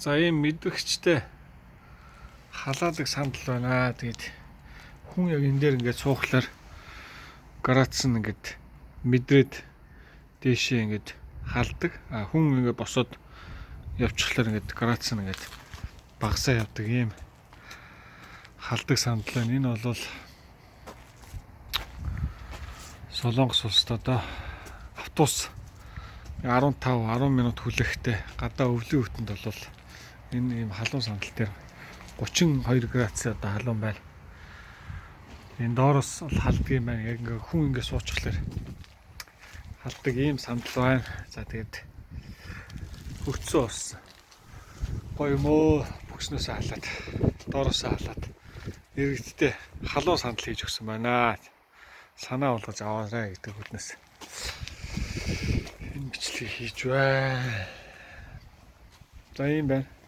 За ийм мэдрэгчтэй халаадаг сандал байна. Тэгээд хүн яг энэ дээр ингээд суухлаар градус нь ингээд мэдрээд дээшээ ингээд халдаг. Хүн ингээд босоод явчихлаар ингээд градус нь ингээд багасаа явдаг ийм халдаг сандал байна. Энэ бол Солонгос улсад одоо автобус 15-10 минут хүлээхтэй гадаа өвлийн хөтөнд бол энэ ийм халуун сандал дээр 32 градус одоо халуун байна. Энэ доороос бол халдаг юм байна. Яг ингээ хүн ингээ суучихлаар халдаг ийм сандал байна. За тэгээд хөвцөө ус гоё мөө бүкснөөсөө халаад доороосоо халаад иргэдтэй халуун сандал хийж өгсөн байна. Санаа болгож аваарай гэдэг хүлнээс энэ бичлэгийг хийж байна. За ийм байна.